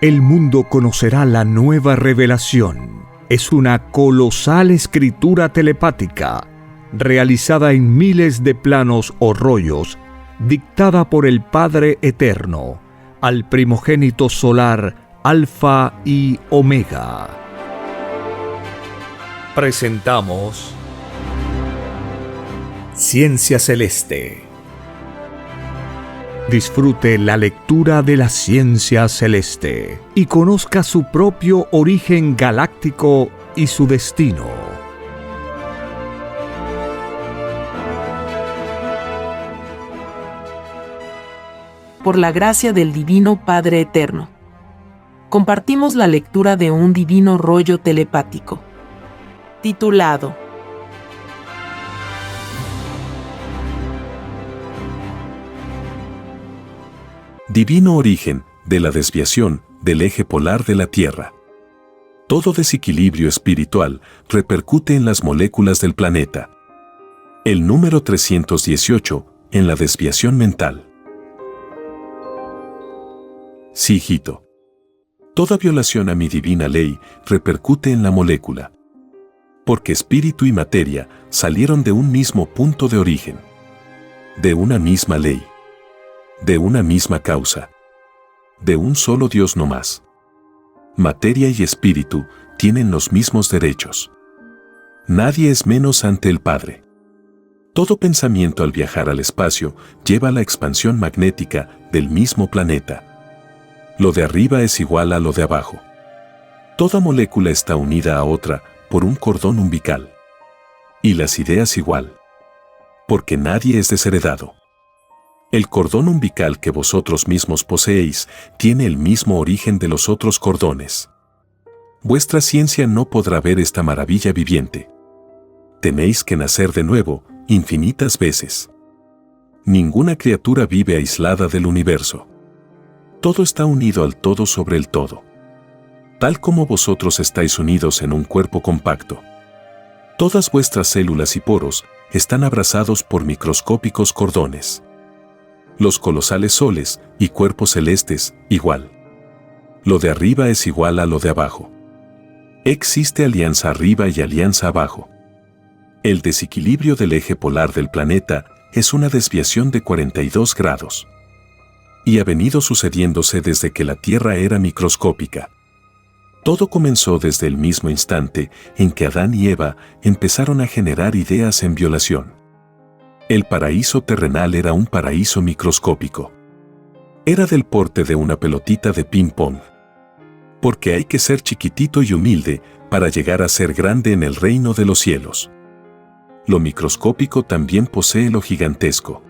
el mundo conocerá la nueva revelación. Es una colosal escritura telepática, realizada en miles de planos o rollos, dictada por el Padre Eterno, al primogénito solar Alfa y Omega. Presentamos Ciencia Celeste. Disfrute la lectura de la ciencia celeste y conozca su propio origen galáctico y su destino. Por la gracia del Divino Padre Eterno, compartimos la lectura de un divino rollo telepático, titulado Divino origen de la desviación del eje polar de la Tierra. Todo desequilibrio espiritual repercute en las moléculas del planeta. El número 318 en la desviación mental. Sí, hijito. Toda violación a mi divina ley repercute en la molécula. Porque espíritu y materia salieron de un mismo punto de origen. De una misma ley. De una misma causa. De un solo Dios no más. Materia y espíritu tienen los mismos derechos. Nadie es menos ante el Padre. Todo pensamiento al viajar al espacio lleva a la expansión magnética del mismo planeta. Lo de arriba es igual a lo de abajo. Toda molécula está unida a otra por un cordón umbilical. Y las ideas igual. Porque nadie es desheredado. El cordón umbilical que vosotros mismos poseéis tiene el mismo origen de los otros cordones. Vuestra ciencia no podrá ver esta maravilla viviente. Tenéis que nacer de nuevo, infinitas veces. Ninguna criatura vive aislada del universo. Todo está unido al todo sobre el todo. Tal como vosotros estáis unidos en un cuerpo compacto. Todas vuestras células y poros están abrazados por microscópicos cordones. Los colosales soles y cuerpos celestes, igual. Lo de arriba es igual a lo de abajo. Existe alianza arriba y alianza abajo. El desequilibrio del eje polar del planeta es una desviación de 42 grados. Y ha venido sucediéndose desde que la Tierra era microscópica. Todo comenzó desde el mismo instante en que Adán y Eva empezaron a generar ideas en violación. El paraíso terrenal era un paraíso microscópico. Era del porte de una pelotita de ping-pong. Porque hay que ser chiquitito y humilde para llegar a ser grande en el reino de los cielos. Lo microscópico también posee lo gigantesco,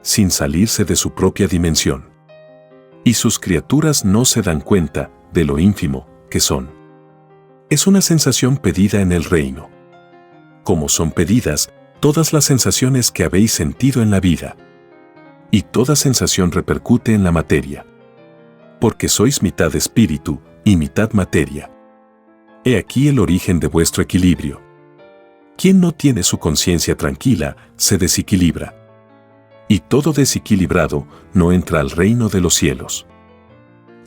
sin salirse de su propia dimensión. Y sus criaturas no se dan cuenta de lo ínfimo que son. Es una sensación pedida en el reino. Como son pedidas todas las sensaciones que habéis sentido en la vida. Y toda sensación repercute en la materia. Porque sois mitad espíritu y mitad materia. He aquí el origen de vuestro equilibrio. Quien no tiene su conciencia tranquila, se desequilibra. Y todo desequilibrado no entra al reino de los cielos.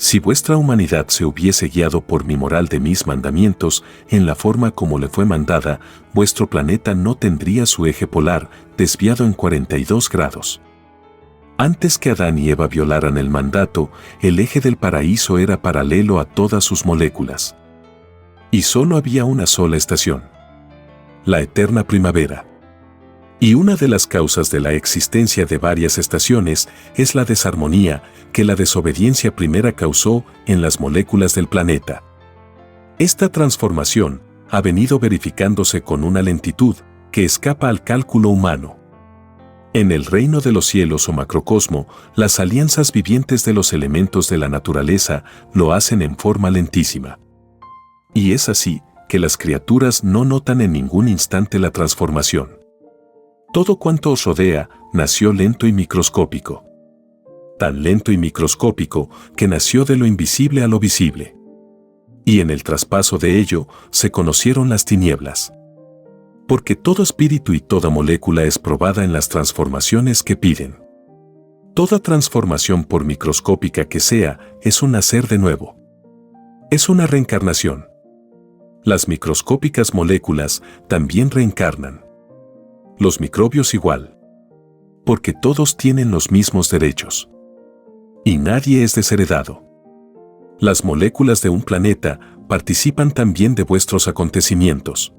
Si vuestra humanidad se hubiese guiado por mi moral de mis mandamientos en la forma como le fue mandada, vuestro planeta no tendría su eje polar desviado en 42 grados. Antes que Adán y Eva violaran el mandato, el eje del paraíso era paralelo a todas sus moléculas. Y solo había una sola estación. La eterna primavera. Y una de las causas de la existencia de varias estaciones es la desarmonía que la desobediencia primera causó en las moléculas del planeta. Esta transformación ha venido verificándose con una lentitud que escapa al cálculo humano. En el reino de los cielos o macrocosmo, las alianzas vivientes de los elementos de la naturaleza lo hacen en forma lentísima. Y es así que las criaturas no notan en ningún instante la transformación. Todo cuanto os rodea nació lento y microscópico. Tan lento y microscópico que nació de lo invisible a lo visible. Y en el traspaso de ello se conocieron las tinieblas. Porque todo espíritu y toda molécula es probada en las transformaciones que piden. Toda transformación, por microscópica que sea, es un nacer de nuevo. Es una reencarnación. Las microscópicas moléculas también reencarnan. Los microbios igual. Porque todos tienen los mismos derechos. Y nadie es desheredado. Las moléculas de un planeta participan también de vuestros acontecimientos.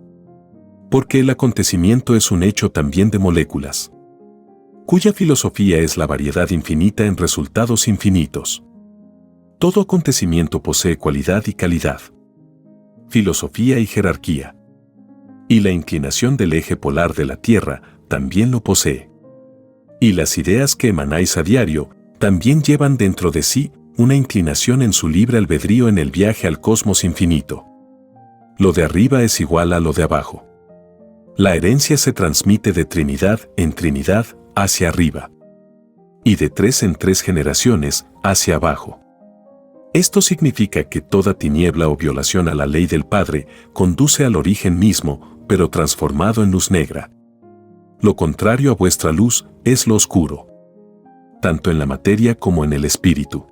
Porque el acontecimiento es un hecho también de moléculas, cuya filosofía es la variedad infinita en resultados infinitos. Todo acontecimiento posee cualidad y calidad, filosofía y jerarquía. Y la inclinación del eje polar de la Tierra también lo posee. Y las ideas que emanáis a diario también llevan dentro de sí una inclinación en su libre albedrío en el viaje al cosmos infinito. Lo de arriba es igual a lo de abajo. La herencia se transmite de Trinidad en Trinidad hacia arriba. Y de 3 en 3 generaciones hacia abajo. Esto significa que toda tiniebla o violación a la ley del Padre conduce al origen mismo, pero transformado en luz negra. Lo contrario a vuestra luz es lo oscuro, tanto en la materia como en el espíritu.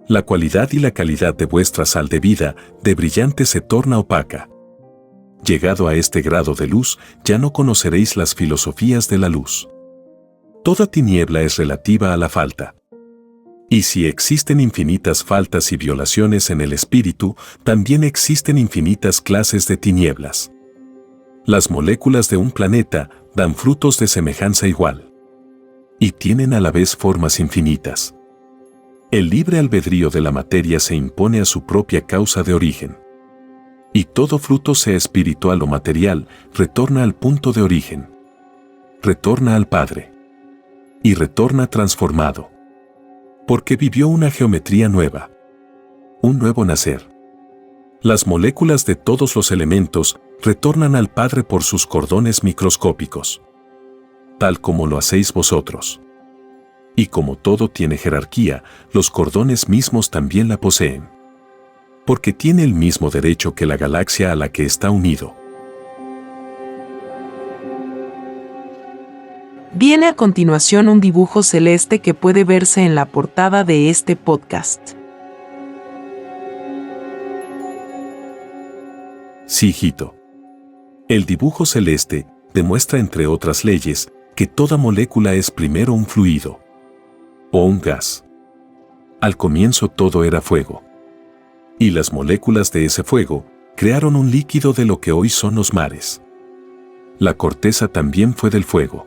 La cualidad y la calidad de vuestra sal de vida, de brillante, se torna opaca. Llegado a este grado de luz, ya no conoceréis las filosofías de la luz. Toda tiniebla es relativa a la falta. Y si existen infinitas faltas y violaciones en el espíritu, también existen infinitas clases de tinieblas. Las moléculas de un planeta dan frutos de semejanza igual. Y tienen a la vez formas infinitas. El libre albedrío de la materia se impone a su propia causa de origen. Y todo fruto, sea espiritual o material, retorna al punto de origen. Retorna al Padre. Y retorna transformado. Porque vivió una geometría nueva. Un nuevo nacer. Las moléculas de todos los elementos retornan al Padre por sus cordones microscópicos. Tal como lo hacéis vosotros. Y como todo tiene jerarquía, los cordones mismos también la poseen. Porque tiene el mismo derecho que la galaxia a la que está unido. Viene a continuación un dibujo celeste que puede verse en la portada de este podcast. Sí, hijito. El dibujo celeste demuestra, entre otras leyes, que toda molécula es primero un fluido o un gas. Al comienzo todo era fuego. Y las moléculas de ese fuego crearon un líquido de lo que hoy son los mares. La corteza también fue del fuego.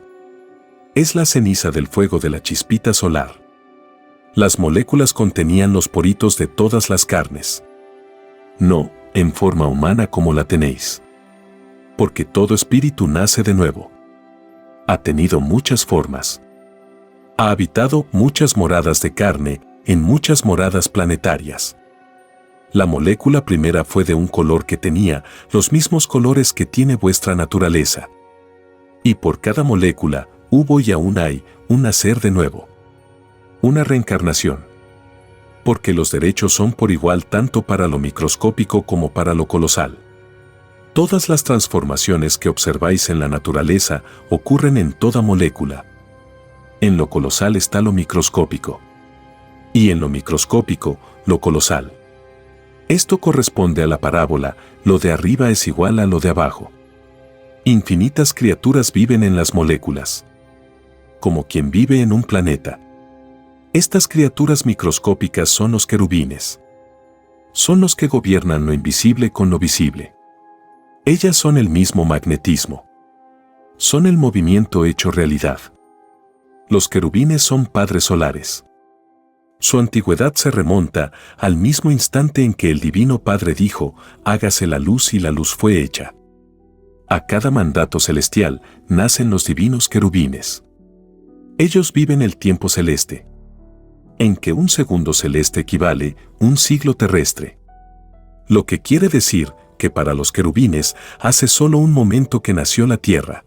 Es la ceniza del fuego de la chispita solar. Las moléculas contenían los poritos de todas las carnes. No en forma humana como la tenéis. Porque todo espíritu nace de nuevo. Ha tenido muchas formas. Ha habitado muchas moradas de carne en muchas moradas planetarias. La molécula primera fue de un color que tenía los mismos colores que tiene vuestra naturaleza. Y por cada molécula hubo y aún hay un nacer de nuevo. Una reencarnación. Porque los derechos son por igual tanto para lo microscópico como para lo colosal. Todas las transformaciones que observáis en la naturaleza ocurren en toda molécula. En lo colosal está lo microscópico. Y en lo microscópico, lo colosal. Esto corresponde a la parábola, lo de arriba es igual a lo de abajo. Infinitas criaturas viven en las moléculas. Como quien vive en un planeta. Estas criaturas microscópicas son los querubines. Son los que gobiernan lo invisible con lo visible. Ellas son el mismo magnetismo. Son el movimiento hecho realidad. Los querubines son padres solares. Su antigüedad se remonta al mismo instante en que el Divino Padre dijo, hágase la luz, y la luz fue hecha. A cada mandato celestial nacen los divinos querubines. Ellos viven el tiempo celeste, en que un segundo celeste equivale a un siglo terrestre. Lo que quiere decir que para los querubines hace solo un momento que nació la Tierra.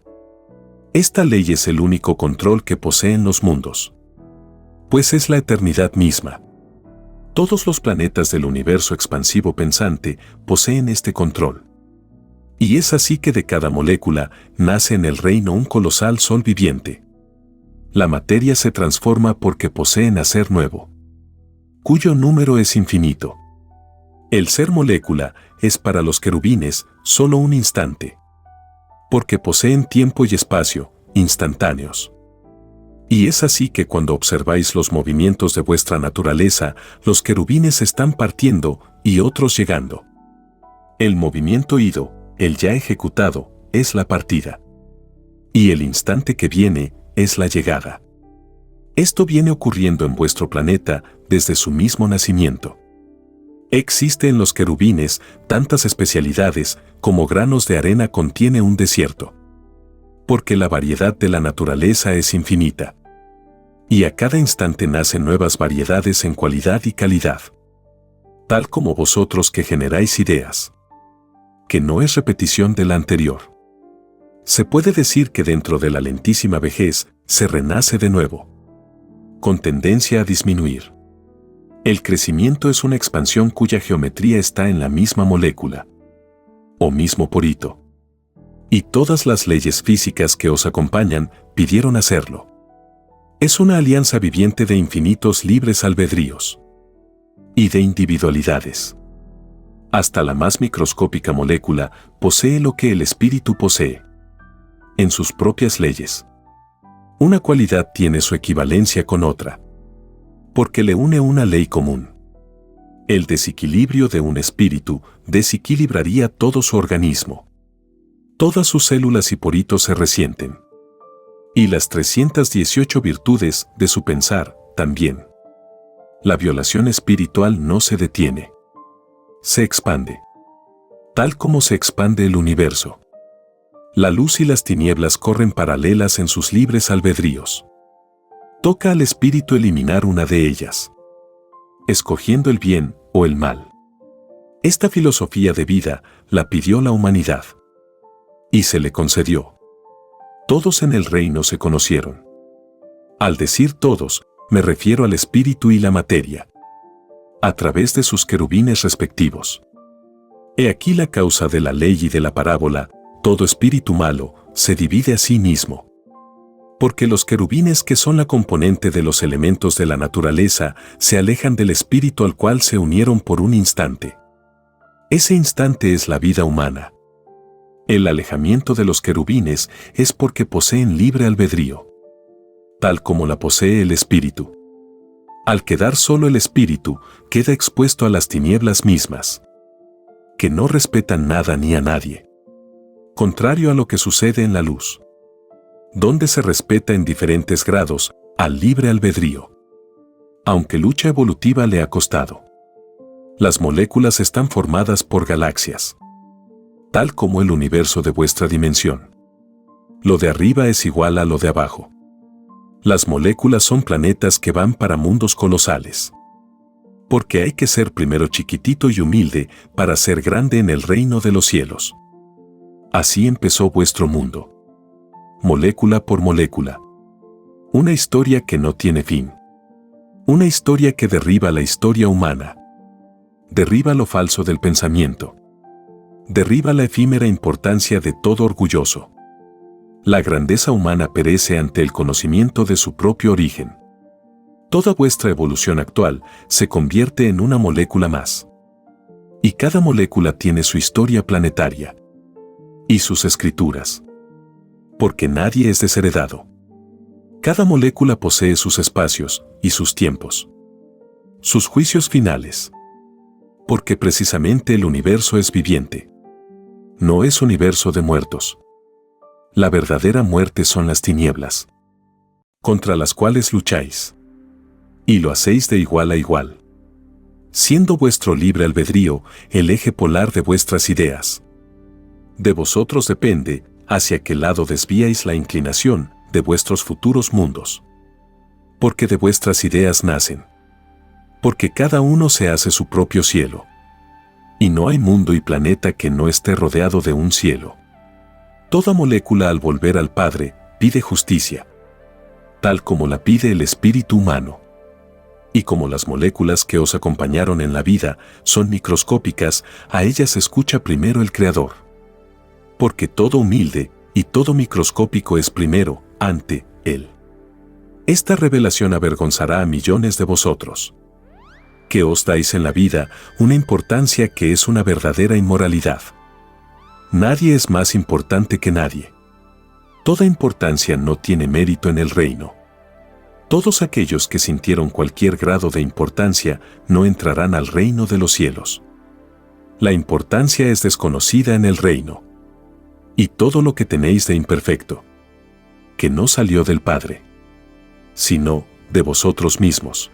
Esta ley es el único control que poseen los mundos. Pues es la eternidad misma. Todos los planetas del universo expansivo pensante poseen este control. Y es así que de cada molécula nace en el reino un colosal sol viviente. La materia se transforma porque posee nacer nuevo, cuyo número es infinito. El ser molécula es para los querubines solo un instante, porque poseen tiempo y espacio instantáneos. Y es así que cuando observáis los movimientos de vuestra naturaleza, los querubines están partiendo y otros llegando. El movimiento ido, el ya ejecutado, es la partida. Y el instante que viene es la llegada. Esto viene ocurriendo en vuestro planeta desde su mismo nacimiento. Existe en los querubines tantas especialidades como granos de arena contiene un desierto. Porque la variedad de la naturaleza es infinita. Y a cada instante nacen nuevas variedades en cualidad y calidad. Tal como vosotros que generáis ideas. Que no es repetición de la anterior. Se puede decir que dentro de la lentísima vejez se renace de nuevo, con tendencia a disminuir. El crecimiento es una expansión cuya geometría está en la misma molécula, o mismo porito. Y todas las leyes físicas que os acompañan pidieron hacerlo. Es una alianza viviente de infinitos libres albedríos y de individualidades. Hasta la más microscópica molécula posee lo que el espíritu posee. En sus propias leyes. Una cualidad tiene su equivalencia con otra, porque le une una ley común. El desequilibrio de un espíritu desequilibraría todo su organismo. Todas sus células y poritos se resienten. Y las 318 virtudes de su pensar también. La violación espiritual no se detiene. Se expande. Tal como se expande el universo. La luz y las tinieblas corren paralelas en sus libres albedríos. Toca al espíritu eliminar una de ellas, escogiendo el bien o el mal. Esta filosofía de vida la pidió la humanidad. Y se le concedió. Todos en el reino se conocieron. Al decir todos, me refiero al espíritu y la materia. A través de sus querubines respectivos. He aquí la causa de la ley y de la parábola. Todo espíritu malo se divide a sí mismo. Porque los querubines que son la componente de los elementos de la naturaleza se alejan del espíritu al cual se unieron por un instante. Ese instante es la vida humana. El alejamiento de los querubines es porque poseen libre albedrío. Tal como la posee el espíritu. Al quedar solo el espíritu, queda expuesto a las tinieblas mismas. Que no respetan nada ni a nadie. Contrario a lo que sucede en la luz, donde se respeta en diferentes grados al libre albedrío. Aunque lucha evolutiva le ha costado. Las moléculas están formadas por galaxias, tal como el universo de vuestra dimensión. Lo de arriba es igual a lo de abajo. Las moléculas son planetas que van para mundos colosales. Porque hay que ser primero chiquitito y humilde para ser grande en el reino de los cielos. Así empezó vuestro mundo. Molécula por molécula. Una historia que no tiene fin. Una historia que derriba la historia humana. Derriba lo falso del pensamiento. Derriba la efímera importancia de todo orgulloso. La grandeza humana perece ante el conocimiento de su propio origen. Toda vuestra evolución actual se convierte en una molécula más. Y cada molécula tiene su historia planetaria. Y sus escrituras. Porque nadie es desheredado. Cada molécula posee sus espacios y sus tiempos. Sus juicios finales. Porque precisamente el universo es viviente. No es universo de muertos. La verdadera muerte son las tinieblas. Contra las cuales lucháis. Y lo hacéis de igual a igual. Siendo vuestro libre albedrío el eje polar de vuestras ideas. De vosotros depende hacia qué lado desviáis la inclinación de vuestros futuros mundos. Porque de vuestras ideas nacen. Porque cada uno se hace su propio cielo. Y no hay mundo y planeta que no esté rodeado de un cielo. Toda molécula al volver al Padre pide justicia. Tal como la pide el espíritu humano. Y como las moléculas que os acompañaron en la vida son microscópicas, a ellas escucha primero el Creador. Porque todo humilde y todo microscópico es primero ante Él. Esta revelación avergonzará a millones de vosotros, que os dais en la vida una importancia que es una verdadera inmoralidad. Nadie es más importante que nadie. Toda importancia no tiene mérito en el reino. Todos aquellos que sintieron cualquier grado de importancia no entrarán al reino de los cielos. La importancia es desconocida en el reino. Y todo lo que tenéis de imperfecto, que no salió del Padre, sino de vosotros mismos.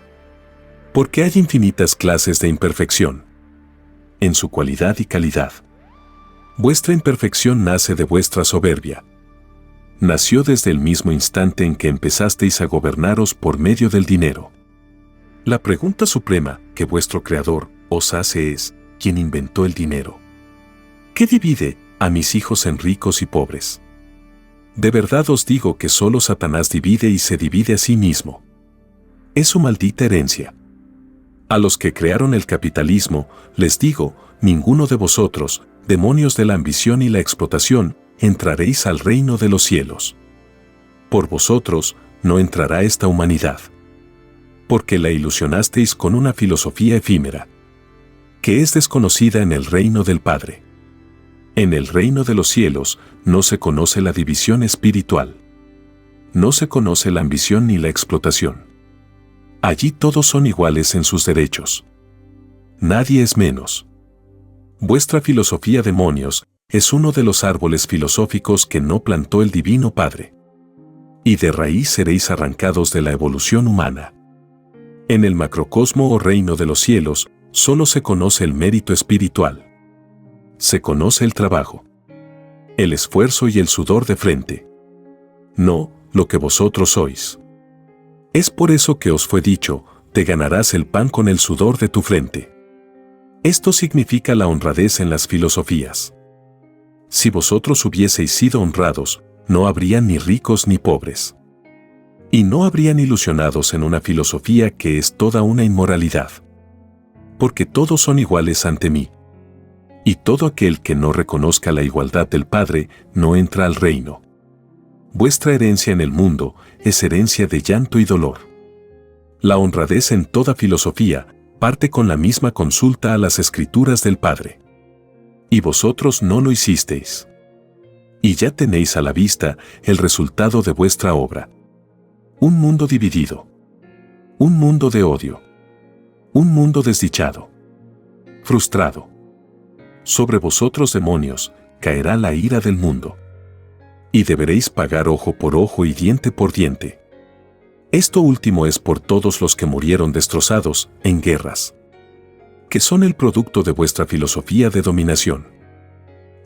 Porque hay infinitas clases de imperfección, en su cualidad y calidad. Vuestra imperfección nace de vuestra soberbia. Nació desde el mismo instante en que empezasteis a gobernaros por medio del dinero. La pregunta suprema que vuestro Creador os hace es, ¿quién inventó el dinero? ¿Qué divide a mis hijos en ricos y pobres? De verdad os digo que solo Satanás divide y se divide a sí mismo. Es su maldita herencia. A los que crearon el capitalismo, les digo, ninguno de vosotros, demonios de la ambición y la explotación, entraréis al reino de los cielos. Por vosotros no entrará esta humanidad. Porque la ilusionasteis con una filosofía efímera, que es desconocida en el reino del Padre. En el reino de los cielos no se conoce la división espiritual. No se conoce la ambición ni la explotación. Allí todos son iguales en sus derechos. Nadie es menos. Vuestra filosofía, demonios, es uno de los árboles filosóficos que no plantó el Divino Padre. Y de raíz seréis arrancados de la evolución humana. En el macrocosmo o reino de los cielos, solo se conoce el mérito espiritual. Se conoce el trabajo, el esfuerzo y el sudor de frente. No lo que vosotros sois. Es por eso que os fue dicho, te ganarás el pan con el sudor de tu frente. Esto significa la honradez en las filosofías. Si vosotros hubieseis sido honrados, no habrían ni ricos ni pobres. Y no habrían ilusionados en una filosofía que es toda una inmoralidad. Porque todos son iguales ante mí. Y todo aquel que no reconozca la igualdad del Padre no entra al reino. Vuestra herencia en el mundo es herencia de llanto y dolor. La honradez en toda filosofía parte con la misma consulta a las Escrituras del Padre. Y vosotros no lo hicisteis. Y ya tenéis a la vista el resultado de vuestra obra. Un mundo dividido. Un mundo de odio. Un mundo desdichado. Frustrado. Sobre vosotros, demonios, caerá la ira del mundo. Y deberéis pagar ojo por ojo y diente por diente. Esto último es por todos los que murieron destrozados en guerras, que son el producto de vuestra filosofía de dominación.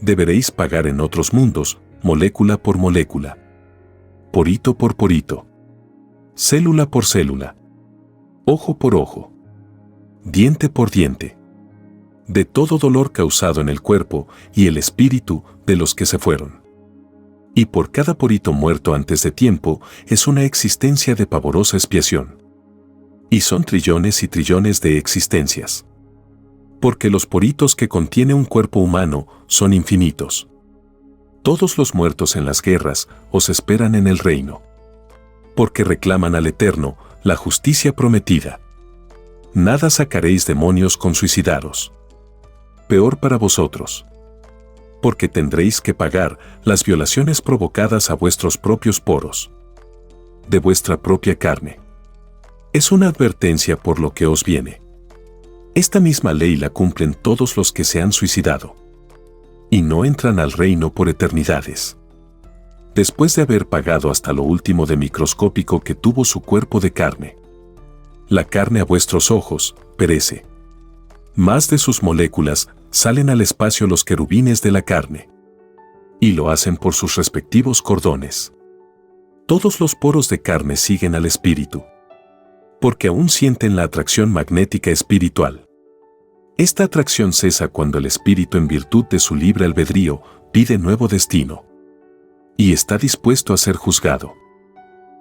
Deberéis pagar en otros mundos, molécula por molécula, porito por porito, célula por célula, ojo por ojo, diente por diente, de todo dolor causado en el cuerpo y el espíritu de los que se fueron. Y por cada porito muerto antes de tiempo es una existencia de pavorosa expiación. Y son trillones y trillones de existencias. Porque los poritos que contiene un cuerpo humano son infinitos. Todos los muertos en las guerras os esperan en el reino. Porque reclaman al Eterno la justicia prometida. Nada sacaréis, demonios, con suicidaros. Peor para vosotros. Porque tendréis que pagar las violaciones provocadas a vuestros propios poros, de vuestra propia carne. Es una advertencia por lo que os viene. Esta misma ley la cumplen todos los que se han suicidado, y no entran al reino por eternidades. Después de haber pagado hasta lo último de microscópico que tuvo su cuerpo de carne. La carne a vuestros ojos perece. Más de sus moléculas salen al espacio los querubines de la carne. Y lo hacen por sus respectivos cordones. Todos los poros de carne siguen al espíritu. Porque aún sienten la atracción magnética espiritual. Esta atracción cesa cuando el espíritu, en virtud de su libre albedrío, pide nuevo destino. Y está dispuesto a ser juzgado.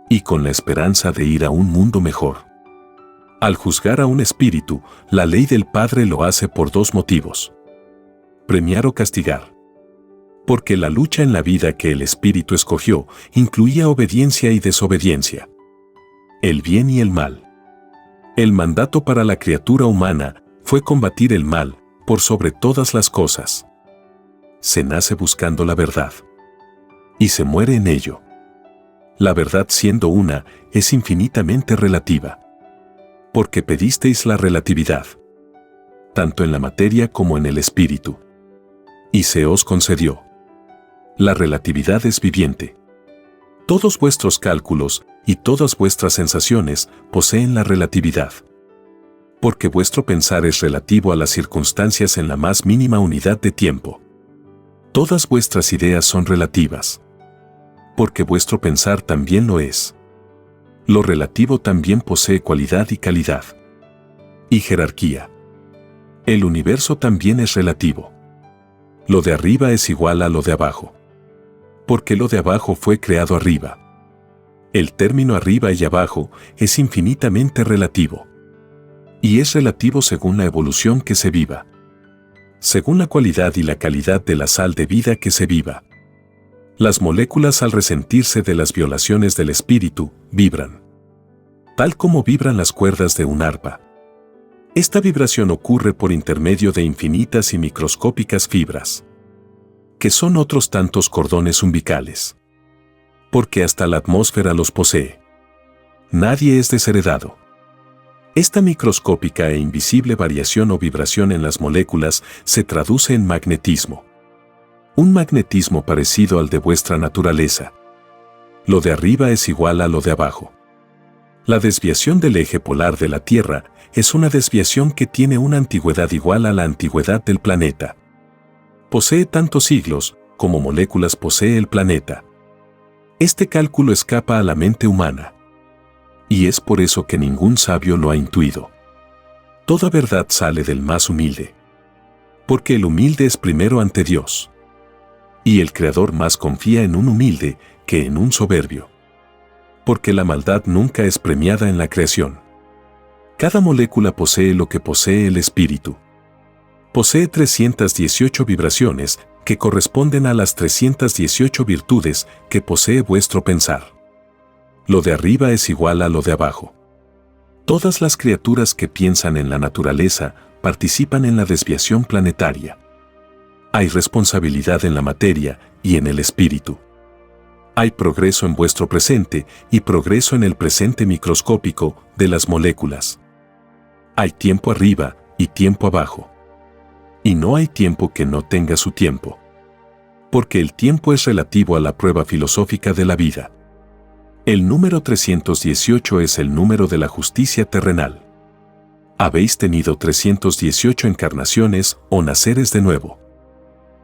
Y con la esperanza de ir a un mundo mejor. Al juzgar a un espíritu, la ley del Padre lo hace por dos motivos. Premiar o castigar. Porque la lucha en la vida que el espíritu escogió incluía obediencia y desobediencia. el bien y el mal. El mandato para la criatura humana fue combatir el mal por sobre todas las cosas. Se nace buscando la verdad y se muere en ello. La verdad, siendo una, es infinitamente relativa, porque pedisteis la relatividad, tanto en la materia como en el espíritu, y se os concedió. La relatividad es viviente. Todos vuestros cálculos y todas vuestras sensaciones poseen la relatividad, porque vuestro pensar es relativo a las circunstancias en la más mínima unidad de tiempo. Todas vuestras ideas son relativas, porque vuestro pensar también lo es. Lo relativo también posee cualidad y calidad, y jerarquía. El universo también es relativo. Lo de arriba es igual a lo de abajo, porque lo de abajo fue creado arriba. El término arriba y abajo es infinitamente relativo, y es relativo según la evolución que se viva, según la cualidad y la calidad de la sal de vida que se viva. Las moléculas, al resentirse de las violaciones del espíritu, vibran, tal como vibran las cuerdas de un arpa. Esta vibración ocurre por intermedio de infinitas y microscópicas fibras, que son otros tantos cordones umbilicales, porque hasta la atmósfera los posee. Nadie es desheredado. Esta microscópica e invisible variación o vibración en las moléculas se traduce en magnetismo. Un magnetismo parecido al de vuestra naturaleza. Lo de arriba es igual a lo de abajo. La desviación del eje polar de la Tierra es una desviación que tiene una antigüedad igual a la antigüedad del planeta. Posee tantos siglos como moléculas posee el planeta. Este cálculo escapa a la mente humana, y es por eso que ningún sabio lo ha intuido. Toda verdad sale del más humilde, porque el humilde es primero ante Dios, y el Creador más confía en un humilde que en un soberbio, porque la maldad nunca es premiada en la creación. Cada molécula posee lo que posee el espíritu. Posee 318 vibraciones que corresponden a las 318 virtudes que posee vuestro pensar. Lo de arriba es igual a lo de abajo. Todas las criaturas que piensan en la naturaleza participan en la desviación planetaria. Hay responsabilidad en la materia y en el espíritu. Hay progreso en vuestro presente y progreso en el presente microscópico de las moléculas. Hay tiempo arriba y tiempo abajo. Y no hay tiempo que no tenga su tiempo. Porque el tiempo es relativo a la prueba filosófica de la vida. El número 318 es el número de la justicia terrenal. Habéis tenido 318 encarnaciones o naceres de nuevo.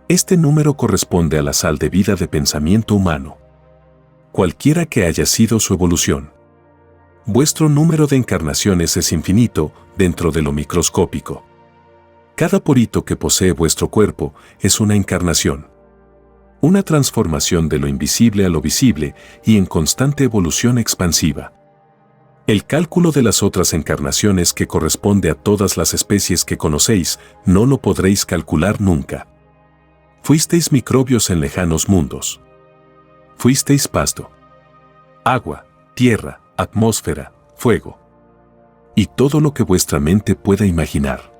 Este número corresponde a la sal de vida de pensamiento humano, cualquiera que haya sido su evolución. Vuestro número de encarnaciones es infinito dentro de lo microscópico. Cada porito que posee vuestro cuerpo es una encarnación. Una transformación de lo invisible a lo visible y en constante evolución expansiva. El cálculo de las otras encarnaciones que corresponde a todas las especies que conocéis no lo podréis calcular nunca. Fuisteis microbios en lejanos mundos. Fuisteis pasto, agua, tierra, atmósfera, fuego. Y todo lo que vuestra mente pueda imaginar.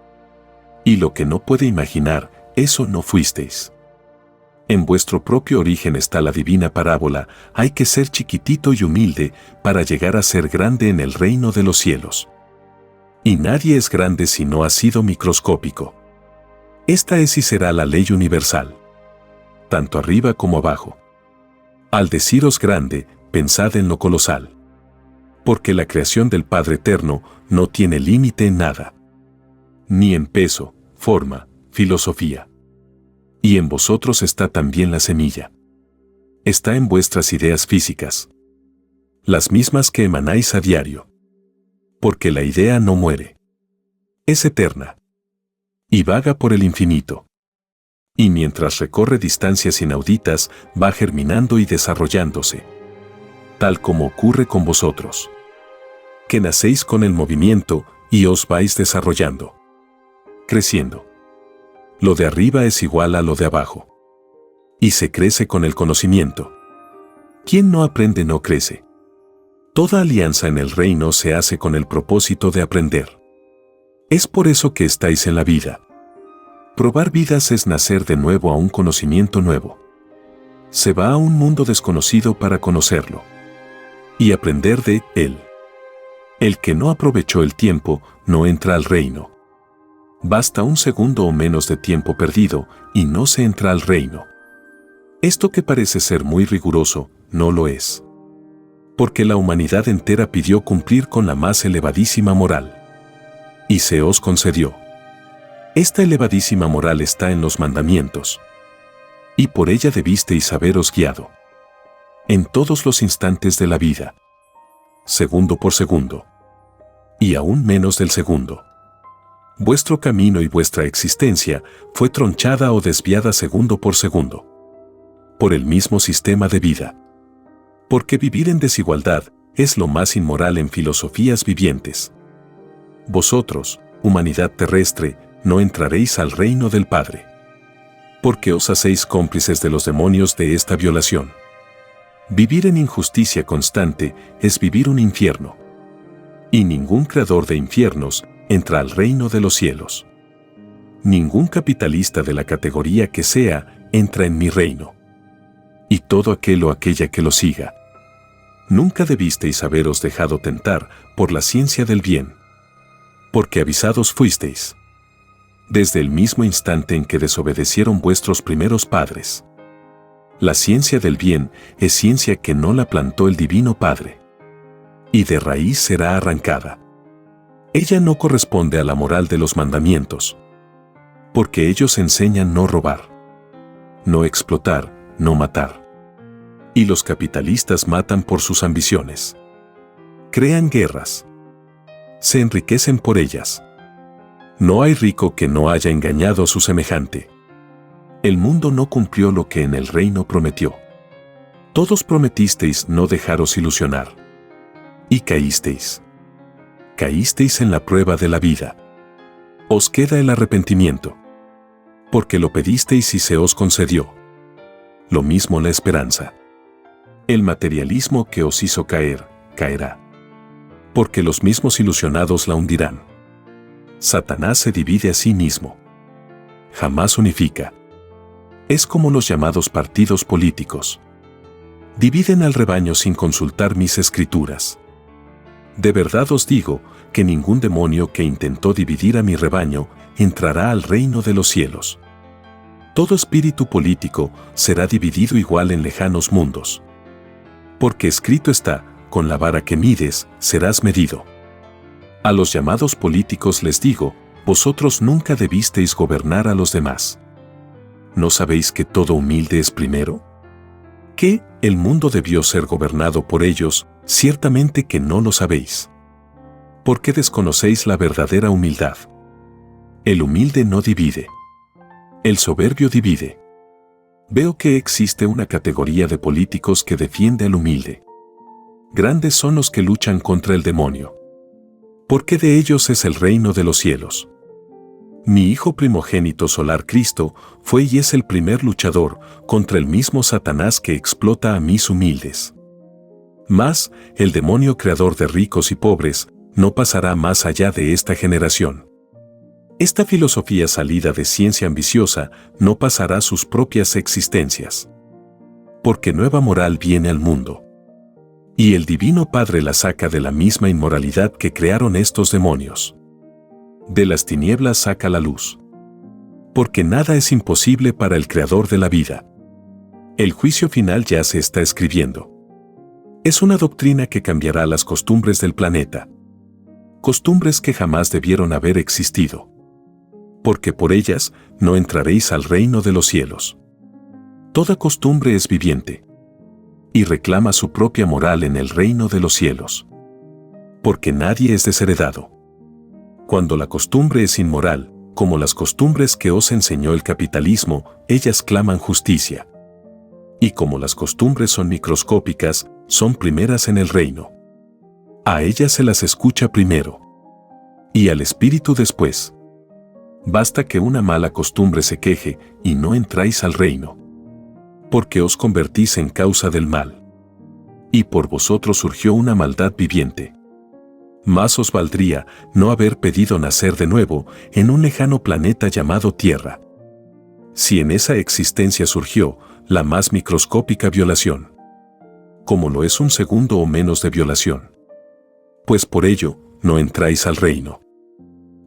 Y lo que no puede imaginar, eso no fuisteis. En vuestro propio origen está la divina parábola, hay que ser chiquitito y humilde para llegar a ser grande en el reino de los cielos. Y nadie es grande si no ha sido microscópico. Esta es y será la ley universal, tanto arriba como abajo. Al deciros grande, pensad en lo colosal. Porque la creación del Padre Eterno no tiene límite en nada. Ni en peso, forma, filosofía. Y en vosotros está también la semilla. Está en vuestras ideas físicas. Las mismas que emanáis a diario. Porque la idea no muere. Es eterna. Y vaga por el infinito. Y mientras recorre distancias inauditas, va germinando y desarrollándose. Tal como ocurre con vosotros. Que nacéis con el movimiento y os vais desarrollando. Creciendo. Lo de arriba es igual a lo de abajo. Y se crece con el conocimiento. Quien no aprende no crece. Toda alianza en el reino se hace con el propósito de aprender. Es por eso que estáis en la vida. Probar vidas es nacer de nuevo a un conocimiento nuevo. Se va a un mundo desconocido para conocerlo y aprender de él. El que no aprovechó el tiempo no entra al reino. Basta un segundo o menos de tiempo perdido y no se entra al reino. Esto que parece ser muy riguroso, no lo es. Porque la humanidad entera pidió cumplir con la más elevadísima moral. Y se os concedió. Esta elevadísima moral está en los mandamientos. Y por ella debisteis haberos guiado. En todos los instantes de la vida. Segundo por segundo. Y aún menos del segundo. Vuestro camino y vuestra existencia fue tronchada o desviada segundo por segundo. Por el mismo sistema de vida. Porque vivir en desigualdad es lo más inmoral en filosofías vivientes. Vosotros, humanidad terrestre, no entraréis al reino del Padre. Porque os hacéis cómplices de los demonios de esta violación. Vivir en injusticia constante es vivir un infierno. Y ningún creador de infiernos entra al reino de los cielos. Ningún capitalista de la categoría que sea entra en mi reino. Y todo aquel o aquella que lo siga. Nunca debisteis haberos dejado tentar por la ciencia del bien. Porque avisados fuisteis. Desde el mismo instante en que desobedecieron vuestros primeros padres. La ciencia del bien es ciencia que no la plantó el Divino Padre. Y de raíz será arrancada. Ella no corresponde a la moral de los mandamientos. Porque ellos enseñan no robar, no explotar, no matar. Y los capitalistas matan por sus ambiciones. Crean guerras. Se enriquecen por ellas. No hay rico que no haya engañado a su semejante. El mundo no cumplió lo que en el reino prometió. Todos prometisteis no dejaros ilusionar. Y caísteis. Caísteis en la prueba de la vida. Os queda el arrepentimiento. Porque lo pedisteis y se os concedió. Lo mismo la esperanza. El materialismo que os hizo caer, caerá. Porque los mismos ilusionados la hundirán. Satanás se divide a sí mismo. Jamás unifica. Es como los llamados partidos políticos. Dividen al rebaño sin consultar mis escrituras. De verdad os digo que ningún demonio que intentó dividir a mi rebaño entrará al reino de los cielos. Todo espíritu político será dividido igual en lejanos mundos. Porque escrito está, con la vara que mides, serás medido. A los llamados políticos les digo, vosotros nunca debisteis gobernar a los demás. ¿No sabéis que todo humilde es primero? ¿Que el mundo debió ser gobernado por ellos? Ciertamente que no lo sabéis. Porque desconocéis la verdadera humildad. El humilde no divide. El soberbio divide. Veo que existe una categoría de políticos que defiende al humilde. Grandes son los que luchan contra el demonio. Porque de ellos es el reino de los cielos. Mi hijo primogénito solar Cristo fue y es el primer luchador contra el mismo Satanás que explota a mis humildes. Mas, el demonio creador de ricos y pobres no pasará más allá de esta generación. Esta filosofía salida de ciencia ambiciosa no pasará sus propias existencias. Porque nueva moral viene al mundo. Y el Divino Padre la saca de la misma inmoralidad que crearon estos demonios. De las tinieblas saca la luz. Porque nada es imposible para el Creador de la vida. El juicio final ya se está escribiendo. Es una doctrina que cambiará las costumbres del planeta. Costumbres que jamás debieron haber existido. Porque por ellas no entraréis al reino de los cielos. Toda costumbre es viviente. Y reclama su propia moral en el reino de los cielos. Porque nadie es desheredado. Cuando la costumbre es inmoral, como las costumbres que os enseñó el capitalismo, ellas claman justicia. Y como las costumbres son microscópicas, son primeras en el reino. A ellas se las escucha primero. Y al espíritu después. Basta que una mala costumbre se queje y no entráis al reino. Porque os convertís en causa del mal. y por vosotros surgió una maldad viviente. Más os valdría no haber pedido nacer de nuevo en un lejano planeta llamado Tierra. Si en esa existencia surgió la más microscópica violación, como lo es un segundo o menos de violación, pues por ello no entráis al reino.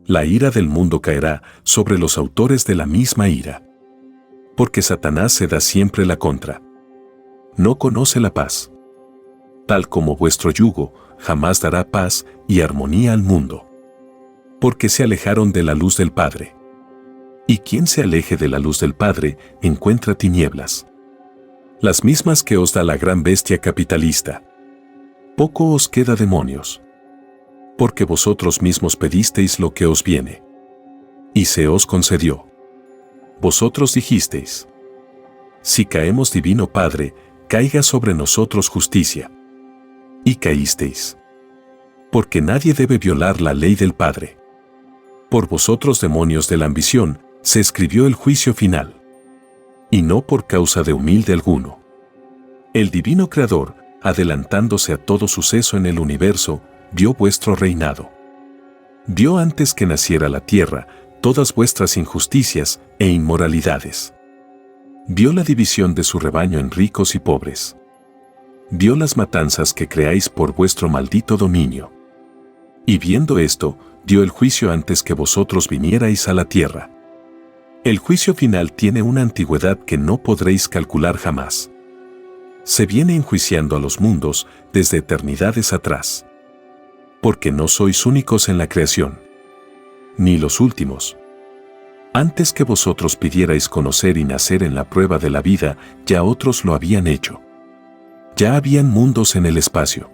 La ira del mundo caerá sobre los autores de la misma ira, porque Satanás se da siempre la contra. No conoce la paz. Tal como vuestro yugo jamás dará paz y armonía al mundo, porque se alejaron de la luz del Padre. Y quien se aleje de la luz del Padre encuentra tinieblas, las mismas que os da la gran bestia capitalista. Poco os queda, demonios, porque vosotros mismos pedisteis lo que os viene, y se os concedió. Vosotros dijisteis: si caemos, Divino Padre, caiga sobre nosotros justicia. Y caísteis, porque nadie debe violar la ley del Padre. Por vosotros, demonios de la ambición, se escribió el juicio final, y no por causa de humilde alguno. El divino Creador, adelantándose a todo suceso en el universo, vio vuestro reinado. Vio antes que naciera la tierra todas vuestras injusticias e inmoralidades. Vio la división de su rebaño en ricos y pobres. Vio las matanzas que creáis por vuestro maldito dominio. Y viendo esto, dio el juicio antes que vosotros vinierais a la tierra. El juicio final tiene una antigüedad que no podréis calcular jamás. Se viene enjuiciando a los mundos desde eternidades atrás. Porque no sois únicos en la creación, ni los últimos. Antes que vosotros pidierais conocer y nacer en la prueba de la vida, ya otros lo habían hecho. Ya habían mundos en el espacio,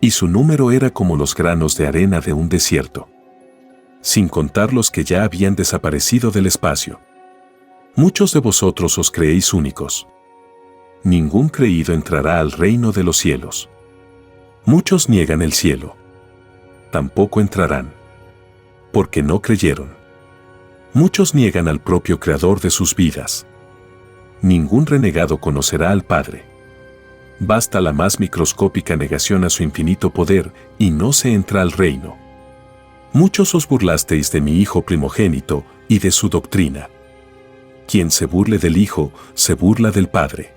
y su número era como los granos de arena de un desierto, sin contar los que ya habían desaparecido del espacio. Muchos de vosotros os creéis únicos. Ningún creído entrará al reino de los cielos. Muchos niegan el cielo. Tampoco entrarán, porque no creyeron. Muchos niegan al propio Creador de sus vidas. Ningún renegado conocerá al Padre. Basta la más microscópica negación a su infinito poder y no se entra al reino. Muchos os burlasteis de mi Hijo primogénito y de su doctrina. Quien se burle del Hijo, se burla del Padre.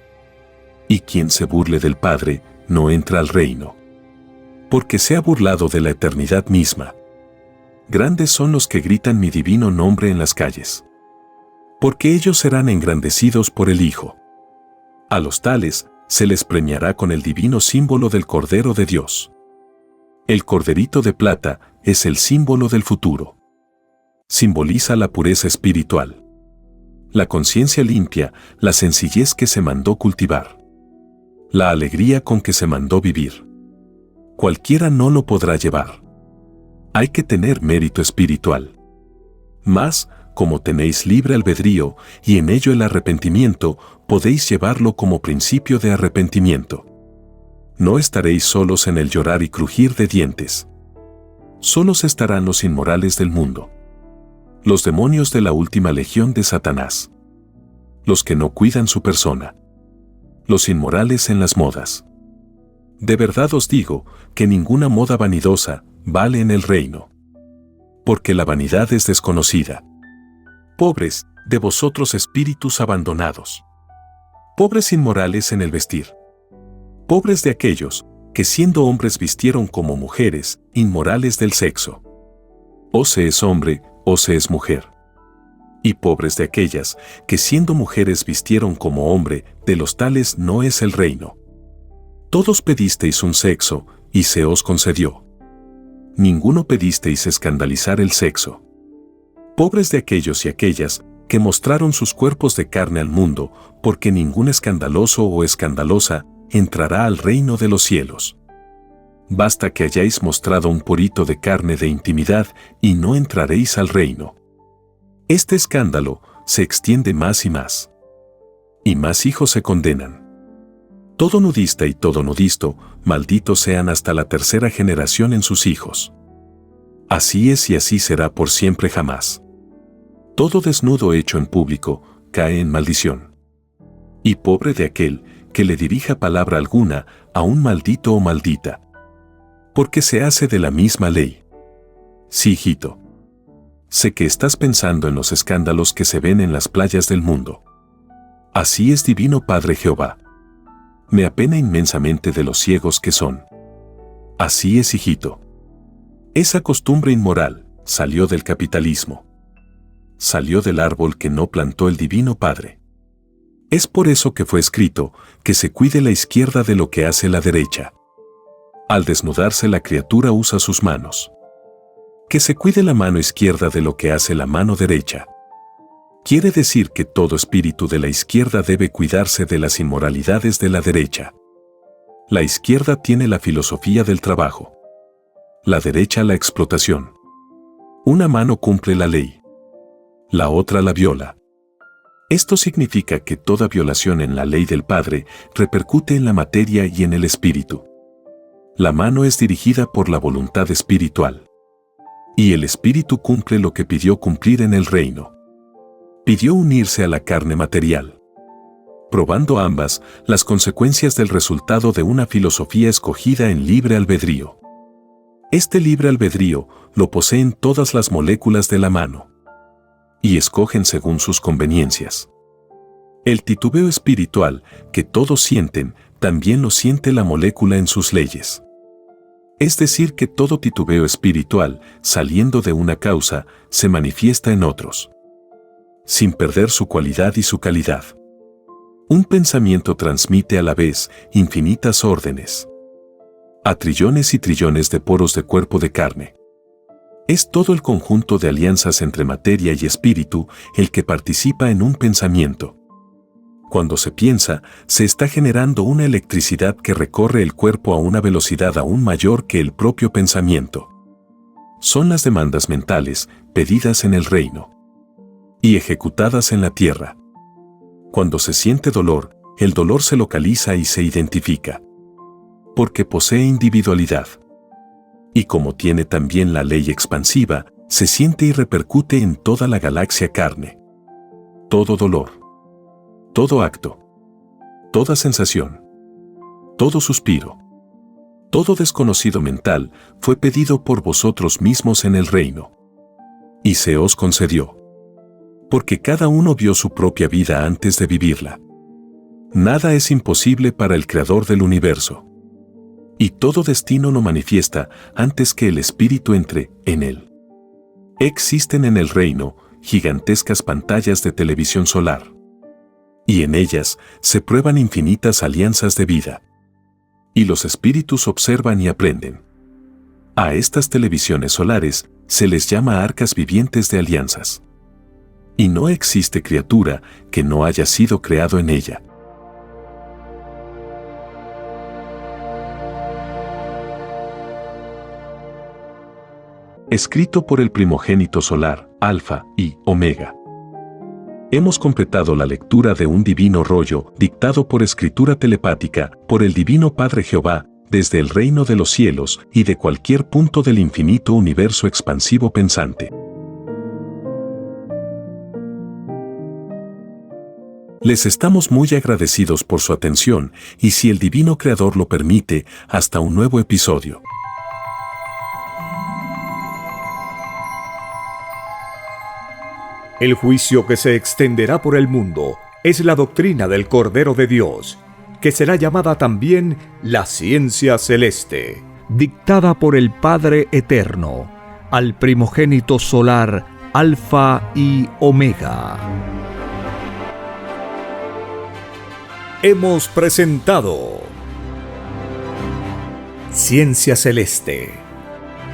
Y quien se burle del Padre, no entra al reino, porque se ha burlado de la eternidad misma. Grandes son los que gritan mi divino nombre en las calles, porque ellos serán engrandecidos por el Hijo. A los tales se les premiará con el divino símbolo del Cordero de Dios. El corderito de plata es el símbolo del futuro. Simboliza la pureza espiritual, la conciencia limpia, la sencillez que se mandó cultivar, la alegría con que se mandó vivir. Cualquiera no lo podrá llevar. Hay que tener mérito espiritual. Mas, como tenéis libre albedrío y en ello el arrepentimiento, podéis llevarlo como principio de arrepentimiento. No estaréis solos en el llorar y crujir de dientes. Solos estarán los inmorales del mundo, los demonios de la última legión de Satanás, los que no cuidan su persona, los inmorales en las modas. De verdad os digo que ninguna moda vanidosa vale en el reino, porque la vanidad es desconocida. Pobres de vosotros espíritus abandonados, pobres inmorales en el vestir, pobres de aquellos que siendo hombres vistieron como mujeres, inmorales del sexo. O se es hombre, o se es mujer. Y pobres de aquellas que siendo mujeres vistieron como hombre, de los tales no es el reino. Todos pedisteis un sexo, y se os concedió. Ninguno pedisteis escandalizar el sexo. Pobres de aquellos y aquellas que mostraron sus cuerpos de carne al mundo, porque ningún escandaloso o escandalosa entrará al reino de los cielos. Basta que hayáis mostrado un porito de carne de intimidad y no entraréis al reino. Este escándalo se extiende más, y más hijos se condenan. Todo nudista y todo nudisto, malditos sean hasta la tercera generación en sus hijos. Así es y así será por siempre jamás. Todo desnudo hecho en público cae en maldición. Y pobre de aquel que le dirija palabra alguna a un maldito o maldita. Porque se hace de la misma ley. Sí, hijito. Sé que estás pensando en los escándalos que se ven en las playas del mundo. Así es, Divino Padre Jehová. Me apena inmensamente de los ciegos que son. Así es, hijito. Esa costumbre inmoral salió del capitalismo. Salió del árbol que no plantó el Divino Padre. Es por eso que fue escrito que se cuide la izquierda de lo que hace la derecha. Al desnudarse la criatura usa sus manos. Que se cuide la mano izquierda de lo que hace la mano derecha. Quiere decir que todo espíritu de la izquierda debe cuidarse de las inmoralidades de la derecha. La izquierda tiene la filosofía del trabajo. La derecha la explotación. Una mano cumple la ley. La otra la viola. Esto significa que toda violación en la ley del Padre repercute en la materia y en el espíritu. La mano es dirigida por la voluntad espiritual. Y el espíritu cumple lo que pidió cumplir en el reino. Pidió unirse a la carne material. Probando ambas las consecuencias del resultado de una filosofía escogida en libre albedrío. Este libre albedrío lo poseen todas las moléculas de la mano. Y escogen según sus conveniencias. El titubeo espiritual que todos sienten, también lo siente la molécula en sus leyes. Es decir, que todo titubeo espiritual, saliendo de una causa, se manifiesta en otros. Sin perder su cualidad y su calidad. Un pensamiento transmite a la vez infinitas órdenes. A trillones y trillones de poros de cuerpo de carne. Es todo el conjunto de alianzas entre materia y espíritu el que participa en un pensamiento. Cuando se piensa, se está generando una electricidad que recorre el cuerpo a una velocidad aún mayor que el propio pensamiento. Son las demandas mentales pedidas en el reino y ejecutadas en la tierra. Cuando se siente dolor, el dolor se localiza y se identifica. Porque posee individualidad. Y como tiene también la ley expansiva, se siente y repercute en toda la galaxia carne. Todo dolor. Todo acto. Toda sensación. Todo suspiro. Todo desconocido mental fue pedido por vosotros mismos en el reino. Y se os concedió. Porque cada uno vio su propia vida antes de vivirla. Nada es imposible para el Creador del universo. Y todo destino lo manifiesta antes que el espíritu entre en él. Existen en el reino gigantescas pantallas de televisión solar. Y en ellas se prueban infinitas alianzas de vida. Y los espíritus observan y aprenden. A estas televisiones solares se les llama arcas vivientes de alianzas. Y no existe criatura que no haya sido creado en ella. Escrito por el primogénito solar, Alfa y Omega. Hemos completado la lectura de un divino rollo, dictado por escritura telepática, por el Divino Padre Jehová, desde el reino de los cielos y de cualquier punto del infinito universo expansivo pensante. Les estamos muy agradecidos por su atención y, si el Divino Creador lo permite, hasta un nuevo episodio. El juicio que se extenderá por el mundo es la doctrina del Cordero de Dios, que será llamada también la ciencia celeste, dictada por el Padre Eterno, al primogénito solar Alfa y Omega. Hemos presentado Ciencia Celeste.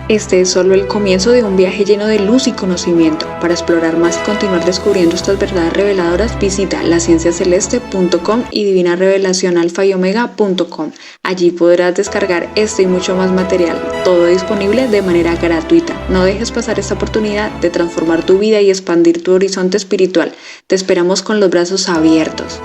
Este es solo el comienzo de un viaje lleno de luz y conocimiento. Para explorar más y continuar descubriendo estas verdades reveladoras, visita lacienciaceleste.com y divinarevelacionalfayomega.com. Allí podrás descargar este y mucho más material, todo disponible de manera gratuita. No dejes pasar esta oportunidad de transformar tu vida y expandir tu horizonte espiritual. Te esperamos con los brazos abiertos.